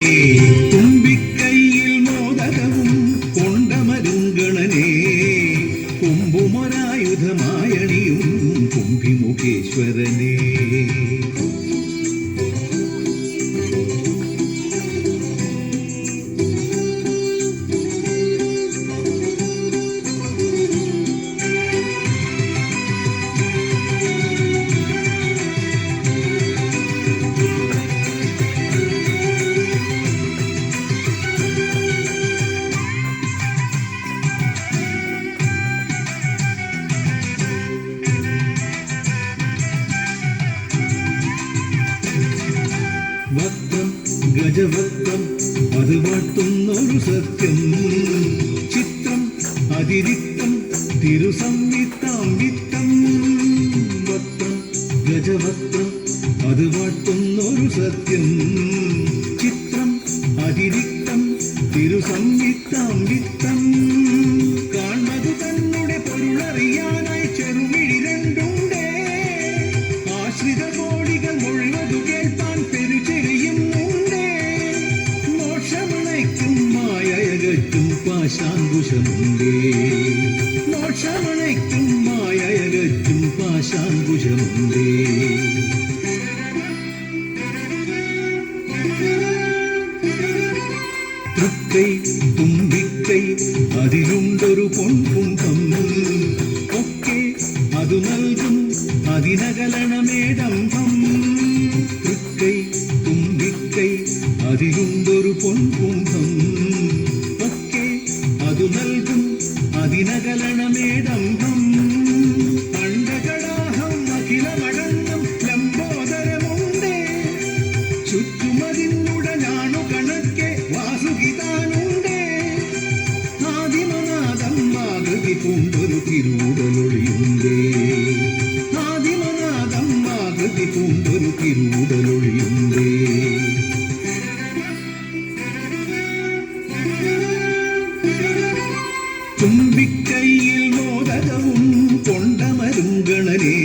തുമ്പിക്കൈയിൽ മോദകവും കൊണ്ടമരുങ്കണനേ കുംഭുമൊരായുധമായണിയും കുംഭിമുഖേശ്വരനേ. വക്രം ഗജവക്രം അത് വാട്ടുന്നൊരു സത്യം, ചിത്രം അതിരിക്തം തിരുസംവിത്താം വിത്തം. വക്രം ഗജവക്രം അത് വാട്ടുന്നൊരു സത്യം, ചിത്രം അതിരിക്തം തിരുസംവിത്താം വിത്തം. കാൺമതു തന്നെ പൊരുളറിയാനായി ചെറുമിഴി രണ്ടുണ്ടേ, ആശ്രിത കോടികൾ മുഴുവതു കേൾപ്പാൻ പെരുചെറിയുന്നുണ്ടേ. മോക്ഷമണയ്ക്കും മായയകറ്റും പാശാങ്കുശമുണ്ടേ, മോക്ഷമണയ്ക്കും മായയകറ്റും പാശാങ്കുശമുണ്ടേ. തൃക്കൈ തുമ്പിക്കൈ അതിലുണ്ടൊരു പൊൻകുംഭം, ഒക്കെ അതു നൽകും അതിനകലണമേടംഭം. തൃക്കൈ തുമ്പിക്കൈ അതിലുണ്ടൊരു പൊൻകുംഭം, ഒക്കെ അതു നൽകും അതിനകലണമേടംഭം. അണ്ടകടാഹം അഖിലമടങ്ങും ലംബോദരമുണ്ടേ, ചുറ്റുമതിന്നുടനാണു കണക്കെ വാസുകിതാനുണ്ടേ. ആദിമനാദം ആകൃതി പൂണ്ടൊരു തിരൂടലൊളിയുണ്ടേ, ആദിമനാദം ആകൃതി പൂണ്ടൊരു തിരൂടലൊളിയുണ്ടേ. തുമ്പിക്കൈയിൽ മോദകവും കൊണ്ടമരുങ്കണനേ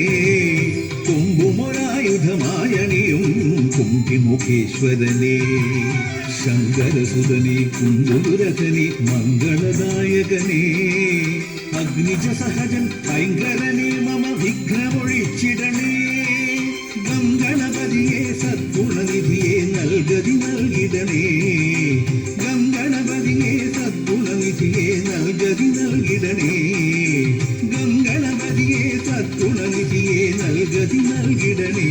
കുംഭുമൊരായുധമായണിയും കുംഭിമുഖേശ്വരനേ. ശങ്കരസുതനേ കുന്ദുരഥനേ മംഗളദായകനേ, അഗ്നിജ സഹജൻ ഭയങ്കരനേ മമ വിഘ്നമൊഴിച്ചിടണേ. ഗംഗണപതിയെ സദ്ഗുണനിധിയെ നൽകതി നൽകിടണേ, ഗംഗണപതിയെ സദ്ഗുണനിധിയെ നൽകതി നൽകിടണേ, ഗംഗണപതിയെ സദ്ഗുണനിധിയെ നൽകതി നൽകിടണേ.